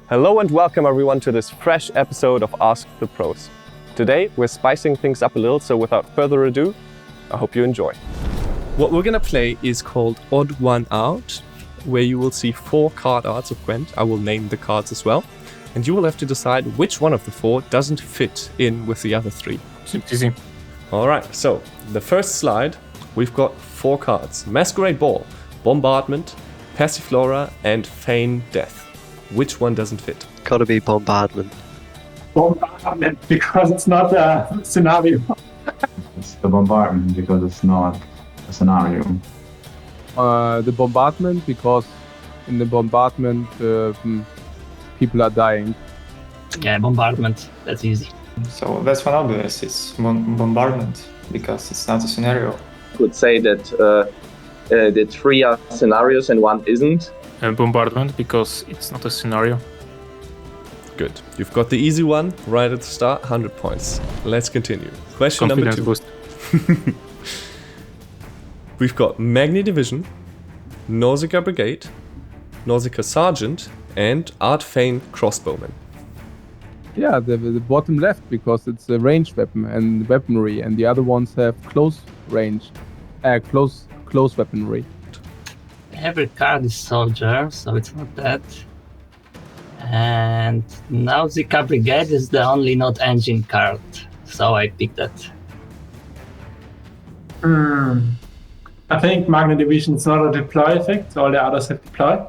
Hello and welcome everyone to this fresh episode of Ask the Pros. Today we're spicing things up a little, so without further ado, I hope you enjoy. What we're gonna play is called Odd One Out, where you will see 4 card arts of Gwent. I will name the cards as well, and you will have to decide which one of the 4 doesn't fit in with the other 3. Easy. Alright, so the first slide, we've got 4 cards. Masquerade Ball, Bombardment, Passiflora, and Feign Death. Which one doesn't fit? Gotta be Bombardment. Bombardment, because it's not a scenario. It's the bombardment because it's not a scenario. The bombardment, because in the bombardment people are dying. Yeah, bombardment. That's easy. So that's one obvious. It's bombardment because it's not a scenario. I would say that the 3 are scenarios and 1 isn't. Bombardment because it's not a scenario. Good. You've got the easy one right at the start, 100 points. Let's continue. Question number 2. Boost. We've got Magni Division, Nausicaa Brigade, Nausicaa Sergeant, and Art Feign Crossbowman. Yeah, the bottom left, because it's a ranged weapon and weaponry, and the other ones have close weaponry. Every card is soldier, so it's not that. And Nausicaa Brigade is the only not engine card, so I picked that. I think Magna Division is not a deploy effect, all the others have deploy.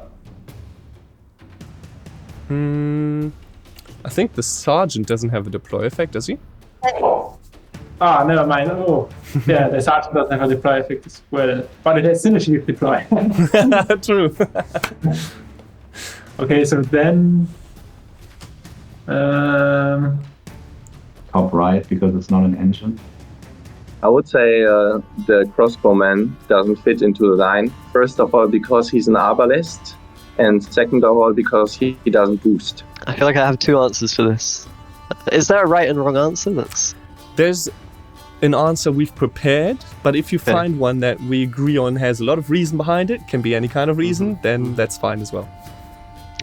I think the Sergeant doesn't have a deploy effect, does he? Never mind. Oh, yeah, the Sergeant doesn't have a deploy effect as well, but it has synergy with deploy. True. Okay, so then... Top right because it's not an engine. I would say the Crossbowman doesn't fit into the line. First of all, because he's an arbalist, and second of all, because he doesn't boost. I feel like I have 2 answers for this. Is there a right and wrong answer? There's an answer we've prepared, but if you find one that we agree on has a lot of reason behind it, can be any kind of reason, then that's fine as well.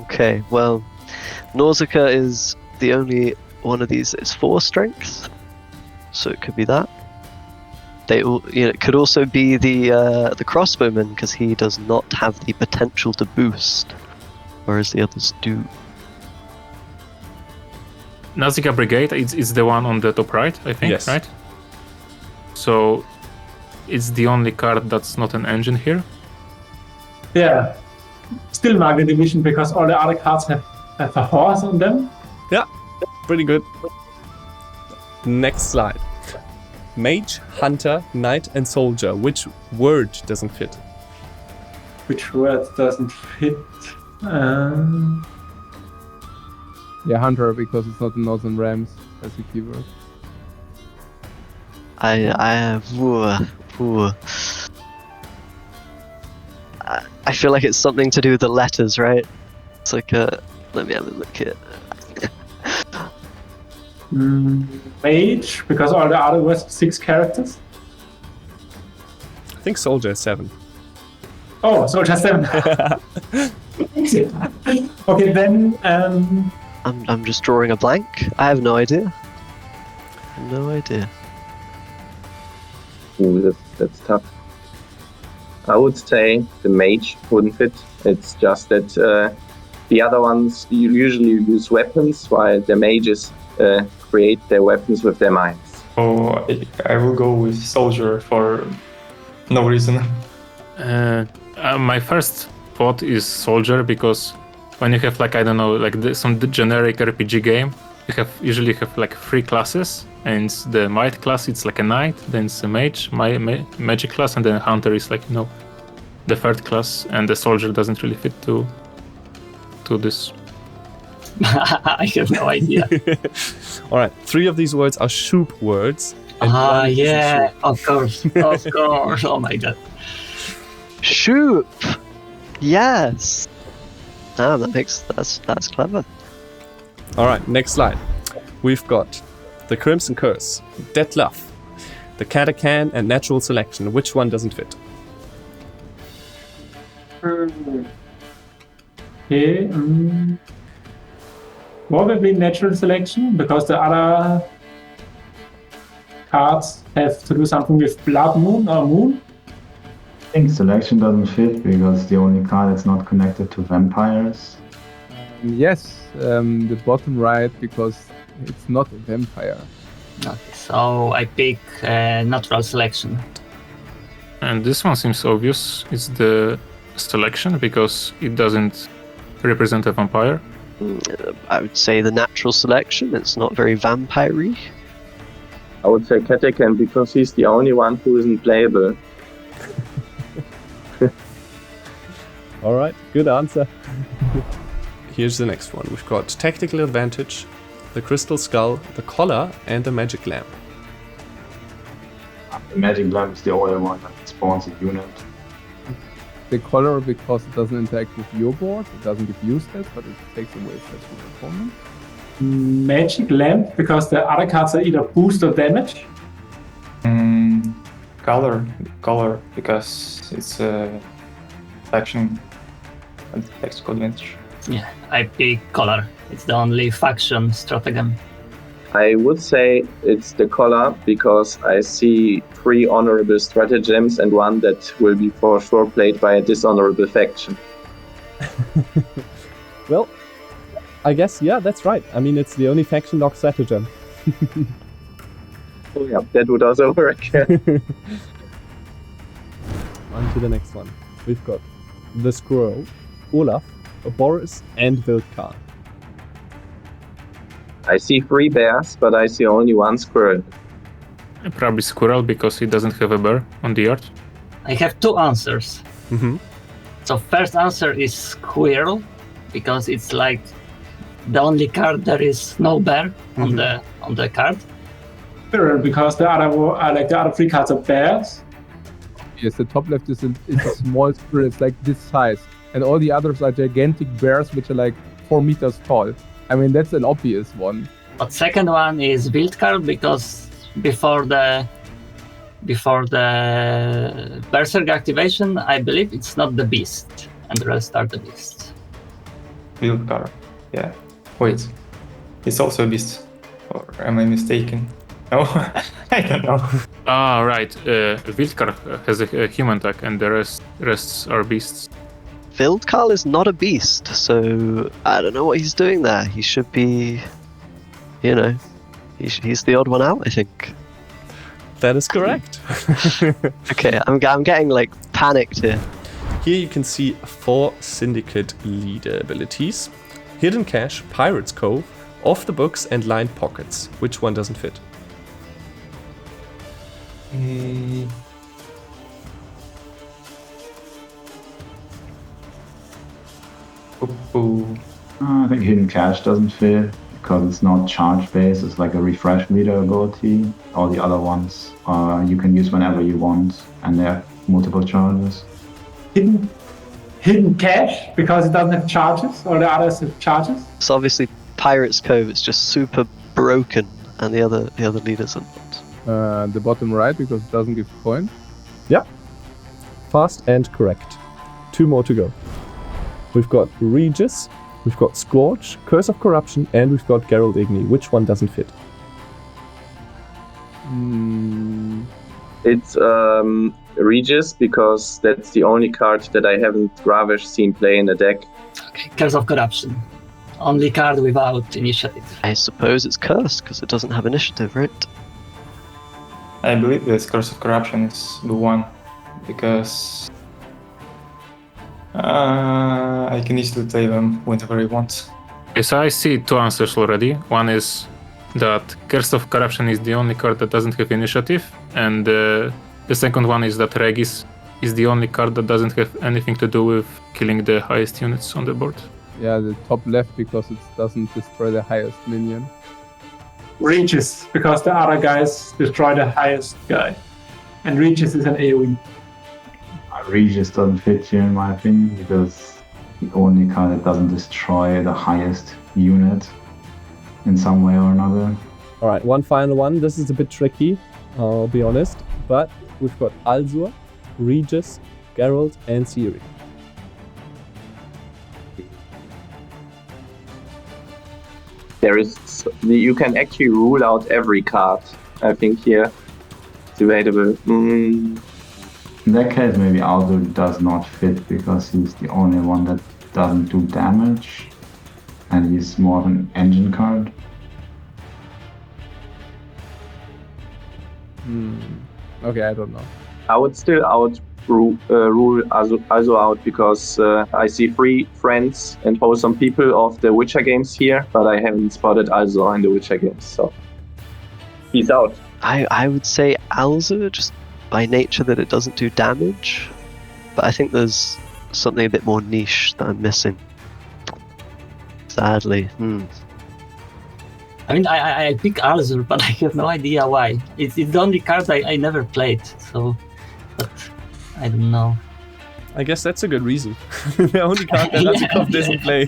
Okay, well, Nausicaa is the only one of these that is 4 strength, so it could be that. It could also be the Crossbowman, because he does not have the potential to boost, whereas the others do. Nausicaa Brigade is the one on the top right, I think, yes. Right? So it's the only card that's not an engine here. Yeah, still Magna Division because all the other cards have a horse on them. Yeah, pretty good. Next slide. Mage, Hunter, Knight, and Soldier. Which word doesn't fit? Which word doesn't fit? Yeah, Hunter, because it's not Northern Rams as a keyword. I feel like it's something to do with the letters, right? It's like let me have a look at it. Mage, because all the other words have 6 characters. I think Soldier is 7. Oh, Soldier 7. Okay, then... I'm just drawing a blank. I have no idea. No idea. Ooh, that's tough. I would say the Mage wouldn't fit. It's just that the other ones usually use weapons, while the Mages create their weapons with their minds. Oh, I will go with Soldier for no reason. My first thought is Soldier because when you have some generic RPG game, you usually have like 3 classes, and it's the Might class, it's like a Knight, then it's a Mage, Magic class, and then Hunter is like the 3rd class, and the Soldier doesn't really fit to this. I have no idea. All right, 3 of these words are Shoop words. Yeah, of course. Oh my god. Shoop! Yes! That's clever. All right, next slide. We've got the Crimson Curse, Detlef, the Katakan, and Natural Selection. Which one doesn't fit? Okay. Probably natural selection, because the other cards have to do something with blood moon or moon. I think selection doesn't fit because the only card that's not connected to vampires. Yes, the bottom right because it's not a vampire. Okay, so I pick natural selection. And this one seems obvious. It's the selection because it doesn't represent a vampire. I would say the natural selection. It's not very vampire-y. I would say Catacomb because he's the only one who isn't playable. All right, good answer. Here's the next one. We've got Tactical Advantage, the Crystal Skull, the Collar, and the Magic Lamp. The magic lamp is the only one that spawns a unit. The color because it doesn't interact with your board, it doesn't give you stats, but it takes away stats from the opponent. Magic lamp, because the other cards are either boost or damage. Color, because it's a faction and tactical advantage. Yeah, I pick color. It's the only faction stratagem. I would say it's the Collar because I see 3 honorable stratagems and one that will be for sure played by a dishonorable faction. Well, I guess, yeah, that's right. I mean, it's the only faction lock stratagem. Oh yeah, that would also work. On to the next one. We've got the Squirrel, Olaf, Boris, and Wildcard. I see 3 bears, but I see only 1 squirrel. Probably squirrel because it doesn't have a bear on the art. I have 2 answers. Mm-hmm. So first answer is squirrel, because it's like the only card there is no bear on the card. Squirrel, because the other 3 cards are bears. Yes, the top left is a small squirrel, it's like this size. And all the others are gigantic bears which are like 4 meters tall. I mean, that's an obvious one. But second one is build card, because before the Berserk activation, I believe it's not the beast, and the rest are the beasts. Build card. Yeah. Wait. It's also a beast. Or am I mistaken? No, I don't know. Ah, right. Wildcard has a human attack, and the rests are beasts. Vildkarl is not a beast, so I don't know what he's doing there. He should be, he's the odd one out, I think. That is correct. Okay, I'm getting like panicked here. Here you can see 4 Syndicate leader abilities. Hidden Cache, Pirate's Cove, Off the Books, and Lined Pockets. Which one doesn't fit? I think Hidden Cache doesn't fit because it's not charge based, it's like a refresh leader ability. All the other ones you can use whenever you want and they have multiple charges. Hidden Cache, because it doesn't have charges, or the others have charges. So obviously Pirate's Cove is just super broken, and the other leaders are not. The bottom right because it doesn't give coin. Yep. Fast and correct. 2 more to go. We've got Regis, we've got Scourge, Curse of Corruption, and we've got Geralt Igni. Which one doesn't fit? It's Regis because that's the only card that I haven't rather seen play in a deck. Okay, Curse of Corruption. Only card without initiative. I suppose it's cursed because it doesn't have initiative, right? I believe this Curse of Corruption is the one because I can easily play them whenever I want. Yes, I see 2 answers already. One is that Curse of Corruption is the only card that doesn't have initiative, and the second one is that Regis is the only card that doesn't have anything to do with killing the highest units on the board. Yeah, the top left because it doesn't destroy the highest minion. Regis, because the other guys destroy the highest guy. And Regis is an AoE. Regis doesn't fit here in my opinion because the only card that doesn't destroy the highest unit in some way or another. All right, one final one. This is a bit tricky, I'll be honest. But we've got Alzur, Regis, Geralt, and Ciri. You can actually rule out every card. I think here it's debatable. In that case, maybe Aldo does not fit because he's the only one that doesn't do damage, and he's more of an engine card. Okay, I don't know. I would still rule Alzo out because I see 3 friends and wholesome people of the Witcher games here, but I haven't spotted Alzo in the Witcher games, so he's out. I would say Alza, just by nature that it doesn't do damage, but I think there's something a bit more niche that I'm missing. Sadly. I mean, I pick Alzur, but I have no idea why. It's the only card I never played, so... But I don't know. I guess that's a good reason. The only card that Azukov doesn't play.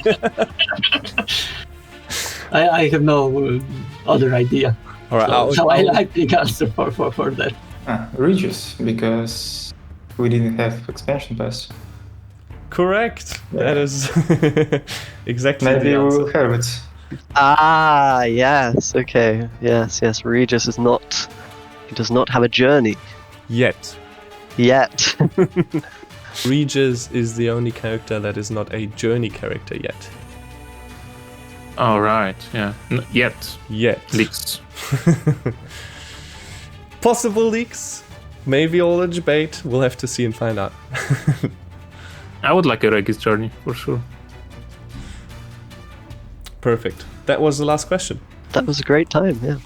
I have no other idea. All right, so I pick Alzur for that. Regis, because we didn't have expansion pass. Correct. Yeah. That is exactly Maybe the answer. we'll have it. Ah, yes, okay. Yes, Regis is not... He does not have a journey. Yet. Regis is the only character that is not a journey character yet. All right, yeah. Yet. Leaks. Possible leaks. Maybe all a debate. We'll have to see and find out. I would like a Regis journey, for sure. Perfect. That was the last question. That was a great time, yeah.